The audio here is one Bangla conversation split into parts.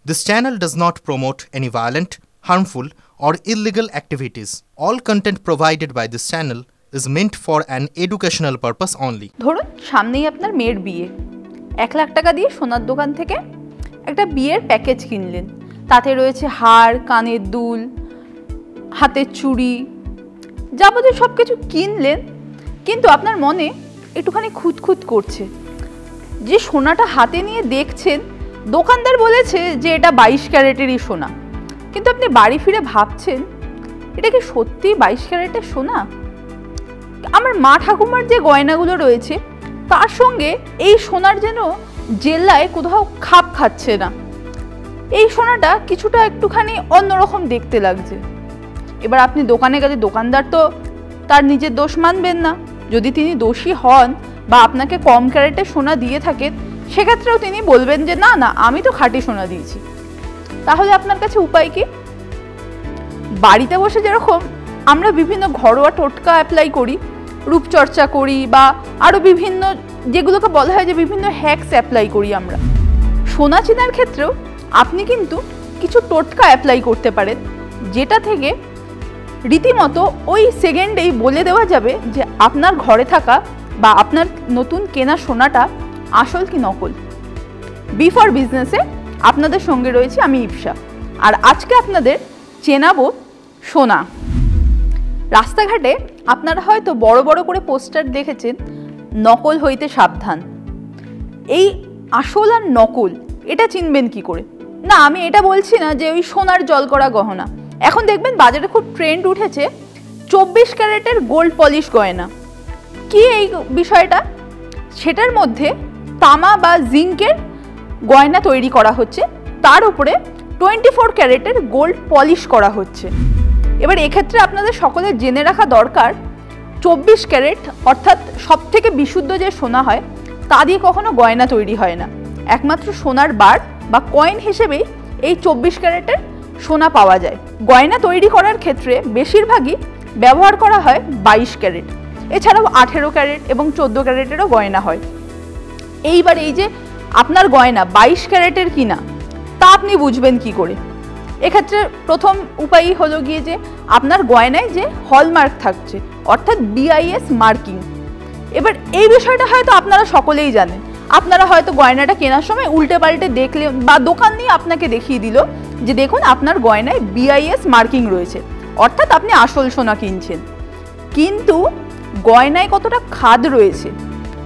This channel does not promote any violent, harmful, or illegal activities. All content provided by this channel is meant for an educational purpose only. ধরুন সামনেই আপনার মেয়ের বিয়ে, 1 লাখ টাকা দিয়ে সোনার দোকান থেকে একটা বিয়ের প্যাকেজ কিনলেন। তাতে রয়েছে হার, কানের দুল, হাতের চুড়ি, যাবতীয় সব কিছু কিনলেন, কিন্তু আপনার মনে একটুখানি খুঁতখুত করছে। যে সোনাটা হাতে নিয়ে দেখছেন, দোকানদার বলেছে যে এটা 22 ক্যারেটেরই সোনা, কিন্তু আপনি বাড়ি ফিরে ভাবছেন এটা কি সত্যি 22 ক্যারেটের সোনা? আমার মা ঠাকুমার যে গয়নাগুলো রয়েছে তার সঙ্গে এই সোনার যেন জেল্লায় কোথাও খাপ খাচ্ছে না। এই সোনাটা কিছুটা একটুখানি অন্যরকম দেখতে লাগছে। এবার আপনি দোকানে গেলে দোকানদার তো তার নিজের দোষ মানবেন না। যদি তিনি দোষী হন বা আপনাকে কম ক্যারেটের সোনা দিয়ে থাকেন, সেক্ষেত্রেও তিনি বলবেন যে না না, আমি তো খাঁটি সোনা দিয়েছি। তাহলে আপনার কাছে উপায় কি? বাড়িতে বসে যেরকম আমরা বিভিন্ন ঘরোয়া টোটকা অ্যাপ্লাই করি, রূপচর্চা করি বা আরও বিভিন্ন যেগুলোকে বলা হয় যে বিভিন্ন হ্যাকস অ্যাপ্লাই করি, আমরা সোনা চেনার ক্ষেত্রেও আপনি কিন্তু কিছু টোটকা অ্যাপ্লাই করতে পারেন, যেটা থেকে রীতিমতো ওই সেকেন্ডেই বলে দেওয়া যাবে যে আপনার ঘরে থাকা বা আপনার নতুন কেনা সোনাটা আসল কি নকল। বি ফর বিজনেসে আপনাদের সঙ্গে রয়েছে আমি ইপসা, আর আজকে আপনাদের চেনাবো সোনা। রাস্তাঘাটে আপনারা হয়তো বড় বড় করে পোস্টার দেখেছেন, নকল হইতে সাবধান। এই আসল আর নকল এটা চিনবেন কি করে? না, আমি এটা বলছি না যে ওই সোনার জল করা গহনা। এখন দেখবেন বাজারে খুব ট্রেন্ড উঠেছে 24 ক্যারেটের গোল্ড পলিশ গয়না। কি এই বিষয়টা? সেটার মধ্যে তামা বা জিঙ্কের গয়না তৈরি করা হচ্ছে, তার উপরে 24 ক্যারেটের গোল্ড পলিশ করা হচ্ছে। এবার এক্ষেত্রে আপনাদের সকলের জেনে রাখা দরকার, 24 ক্যারেট অর্থাৎ সব থেকে বিশুদ্ধ যে সোনা হয় তা দিয়ে কখনো গয়না তৈরি হয় না। একমাত্র সোনার বার বা কয়েন হিসেবেই এই 24 ক্যারেটের সোনা পাওয়া যায়। গয়না তৈরি করার ক্ষেত্রে বেশিরভাগই ব্যবহার করা হয় 22 ক্যারেট, এছাড়াও 18 ক্যারেট এবং 14 ক্যারেটেরও গয়না হয়। এইবার এই যে আপনার গয়না 22 ক্যারেটের কিনা তা আপনি বুঝবেন কি করে? এক্ষেত্রে প্রথম উপায়ই হলো গিয়ে যে আপনার গয়নায় যে হলমার্ক থাকছে, অর্থাৎ BIS মার্কিং। এবার এই বিষয়টা হয়তো আপনারা সকলেই জানেন। আপনারা হয়তো গয়নাটা কেনার সময় উল্টে পাল্টে দেখলে বা দোকান নিয়ে আপনাকে দেখিয়ে দিল যে দেখুন আপনার গয়নায় BIS মার্কিং রয়েছে, অর্থাৎ আপনি আসল সোনা কিনছেন। কিন্তু গয়নায় কতটা খাদ রয়েছে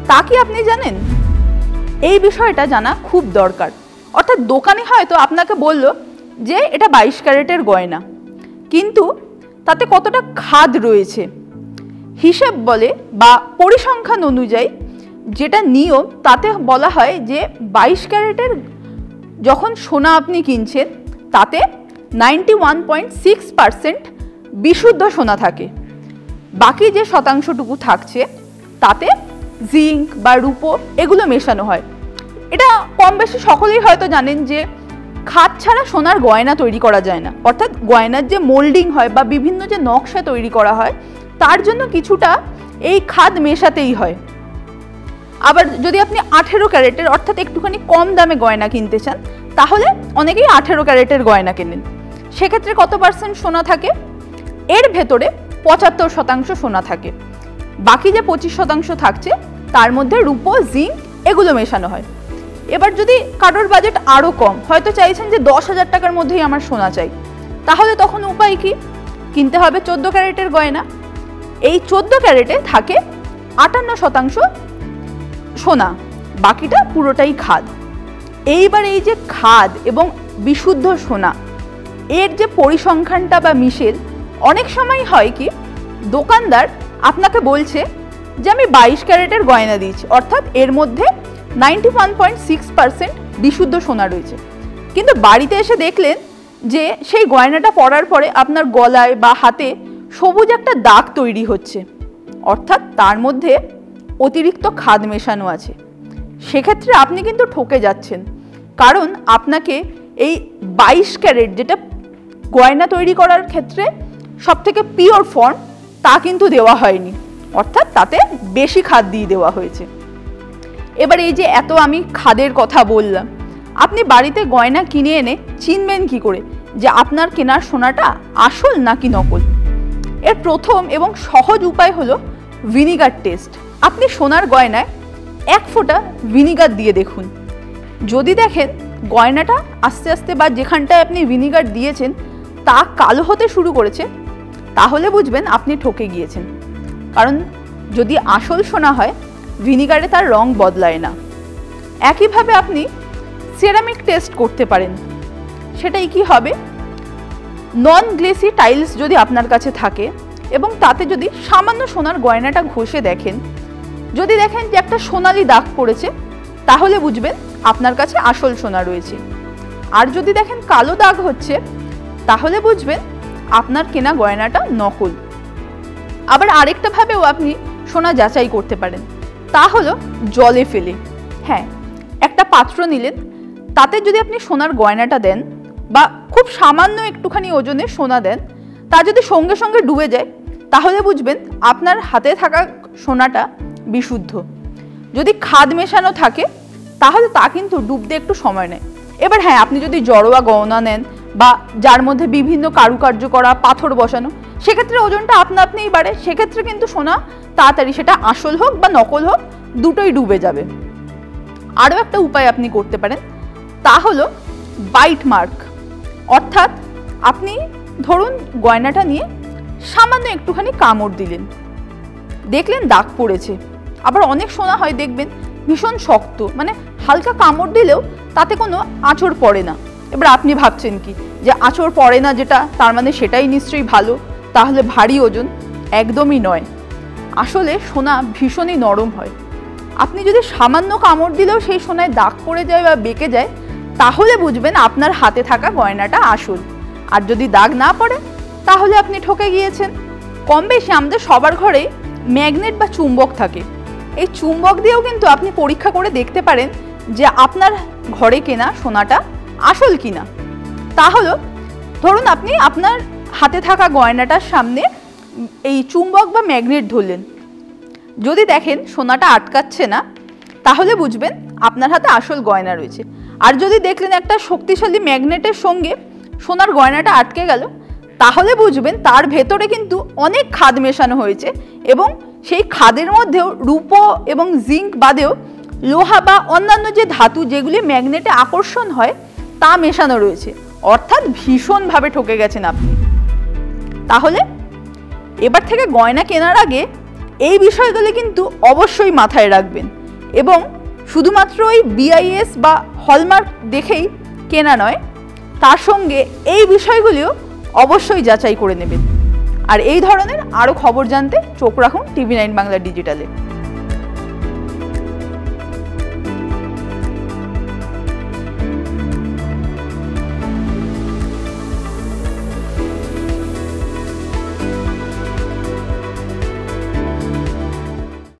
তা কি আপনি জানেন? এই বিষয়টা জানা খুব দরকার। অর্থাৎ দোকানে হয়তো আপনাকে বলল যে এটা 22 ক্যারেটের গয়না, কিন্তু তাতে কতটা খাদ রয়েছে হিসেব বলে বা পরিসংখ্যান অনুযায়ী যেটা নিয়ম, তাতে বলা হয় যে 22 ক্যারেটের যখন সোনা আপনি কিনছেন তাতে 91.6% বিশুদ্ধ সোনা থাকে। বাকি যে শতাংশটুকু থাকছে তাতে জিঙ্ক বা রূপো এগুলো মেশানো হয়। এটা কম বেশি সকলেই হয়তো জানেন যে খাদ ছাড়া সোনার গয়না তৈরি করা যায় না। অর্থাৎ গয়নার যে মোল্ডিং হয় বা বিভিন্ন যে নকশা তৈরি করা হয় তার জন্য কিছুটা এই খাদ মেশাতেই হয়। আবার যদি আপনি 18 ক্যারেটের অর্থাৎ একটুখানি কম দামে গয়না কিনতে চান, তাহলে অনেকেই 18 ক্যারেটের গয়না কেনেন। সেক্ষেত্রে কত পার্সেন্ট সোনা থাকে? এর ভেতরে 75% সোনা থাকে। বাকি যে 25% থাকছে তার মধ্যে রূপো, জিঙ্ক এগুলো মেশানো হয়। এবার যদি কারোর বাজেট আরও কম, হয়তো চাইছেন যে 10,000 টাকার মধ্যেই আমার সোনা চাই, তাহলে তখন উপায় কি? কিনতে হবে 14 ক্যারেটের গয়না। এই 14 ক্যারেটে থাকে 58% সোনা, বাকিটা পুরোটাই খাদ। এইবার এই যে খাদ এবং বিশুদ্ধ সোনা এর যে পরিসংখ্যানটা বা মিশেল, অনেক সময় হয় কি দোকানদার আপনাকে বলছে যে আমি 22 ক্যারেটের গয়না দিয়েছি, অর্থাৎ এর মধ্যে 91.6% বিশুদ্ধ সোনা রয়েছে, কিন্তু বাড়িতে এসে দেখলেন যে সেই গয়নাটা পরার পরে আপনার গলায় বা হাতে সবুজ একটা দাগ তৈরি হচ্ছে, অর্থাৎ তার মধ্যে অতিরিক্ত খাদ মেশানো আছে। সেক্ষেত্রে আপনি কিন্তু ঠকে যাচ্ছেন, কারণ আপনাকে এই 22 ক্যারেট যেটা গয়না তৈরি করার ক্ষেত্রে সবথেকে পিওর ফর্ম তা কিন্তু দেওয়া হয়নি, অর্থাৎ তাতে বেশি খাদ দিয়ে দেওয়া হয়েছে। এবার এই যে এত আমি খাদের কথা বললাম, আপনি বাড়িতে গয়না কিনে এনে চিনবেন কি করে যে আপনার কেনার সোনাটা আসল নাকি নকল? এর প্রথম এবং সহজ উপায় হলো ভিনিগার টেস্ট। আপনি সোনার গয়নায় 1 ফোঁটা ভিনিগার দিয়ে দেখুন। যদি দেখেন গয়নাটা আস্তে আস্তে বা যেখানটায় আপনি ভিনিগার দিয়েছেন তা কালো হতে শুরু করেছে, তাহলে বুঝবেন আপনি ঠকে গিয়েছেন। কারণ যদি আসল সোনা হয় ভিনিগারে তার রং বদলায় না। একইভাবে আপনি সেরামিক টেস্ট করতে পারেন। সেটাই কি হবে, নন গ্লেসি টাইলস যদি আপনার কাছে থাকে এবং তাতে যদি সামান্য সোনার গয়নাটা ঘষে দেখেন, যদি দেখেন যে একটা সোনালি দাগ পড়েছে, তাহলে বুঝবেন আপনার কাছে আসল সোনা রয়েছে। আর যদি দেখেন কালো দাগ হচ্ছে, তাহলে বুঝবেন আপনার কেনা গয়নাটা নকল। আবার আরেকটা ভাবেও আপনি সোনা যাচাই করতে পারেন, তা হলো জলে ফেলে। হ্যাঁ, একটা পাত্র নিলেন, তাতে যদি আপনি সোনার গয়নাটা দেন বা খুব সামান্য একটুখানি ওজনে সোনা দেন, তা যদি সঙ্গে সঙ্গে ডুবে যায়, তাহলে বুঝবেন আপনার হাতে থাকা সোনাটা বিশুদ্ধ। যদি খাদ মেশানো থাকে তাহলে তা কিন্তু ডুবতে একটু সময় নেয়। এবার হ্যাঁ, আপনি যদি জড়োয়া গহনা নেন বা যার মধ্যে বিভিন্ন কারুকার্য করা পাথর বসানো, সেক্ষেত্রে ওজনটা আপনা আপনিই বাড়ে। সেক্ষেত্রে কিন্তু সোনা তাড়াতাড়ি, সেটা আসল হোক বা নকল হোক, দুটোই ডুবে যাবে। আরও একটা উপায় আপনি করতে পারেন, তা হলো বাইট মার্ক। অর্থাৎ আপনি ধরুন গয়নাটা নিয়ে সামান্য একটুখানি কামড় দিলেন, দেখলেন দাগ পড়েছে। আবার অনেক সোনা হয় দেখবেন ভীষণ শক্ত, মানে হালকা কামড় দিলেও তাতে কোনো আঁচড় পড়ে না। এবার আপনি ভাবছেন কি যে আঁচড় পড়ে না যেটা, তার মানে সেটাই নিশ্চয়ই ভালো, তাহলে ভারী ওজন। একদমই নয়। আসলে সোনা ভীষণই নরম হয়। আপনি যদি সামান্য কামড় দিলেও সেই সোনায় দাগ পড়ে যায় বা বেঁকে যায়, তাহলে বুঝবেন আপনার হাতে থাকা গয়নাটা আসল। আর যদি দাগ না পড়ে, তাহলে আপনি ঠকে গিয়েছেন। কম বেশি আমাদের সবার ঘরেই ম্যাগনেট বা চুম্বক থাকে। এই চুম্বক দিয়েও কিন্তু আপনি পরীক্ষা করে দেখতে পারেন যে আপনার ঘরে কেনা সোনাটা আসল কিনা। তা হলো ধরুন আপনি আপনার হাতে থাকা গয়নাটার সামনে এই চুম্বক বা ম্যাগনেট ধরলেন, যদি দেখেন সোনাটা আটকাচ্ছে না, তাহলে বুঝবেন আপনার হাতে আসল গয়না রয়েছে। আর যদি দেখলেন একটা শক্তিশালী ম্যাগনেটের সঙ্গে সোনার গয়নাটা আটকে গেল, তাহলে বুঝবেন তার ভেতরে কিন্তু অনেক খাদ মেশানো হয়েছে এবং সেই খাদের মধ্যেও রূপো এবং জিঙ্ক বাদেও লোহা বা অন্যান্য যে ধাতু যেগুলি ম্যাগনেটে আকর্ষণ হয় তা মেশানো রয়েছে। অর্থাৎ ভীষণভাবে ঠকে গেছেন আপনি। তাহলে এবার থেকে গয়না কেনার আগে এই বিষয়গুলি কিন্তু অবশ্যই মাথায় রাখবেন এবং শুধুমাত্র ওই BIS বা হলমার্ক দেখেই কেনা নয়, তার সঙ্গে এই বিষয়গুলিও অবশ্যই যাচাই করে নেবেন। আর এই ধরনের আরও খবর জানতে চোখ রাখুন TV9 বাংলা ডিজিটালে।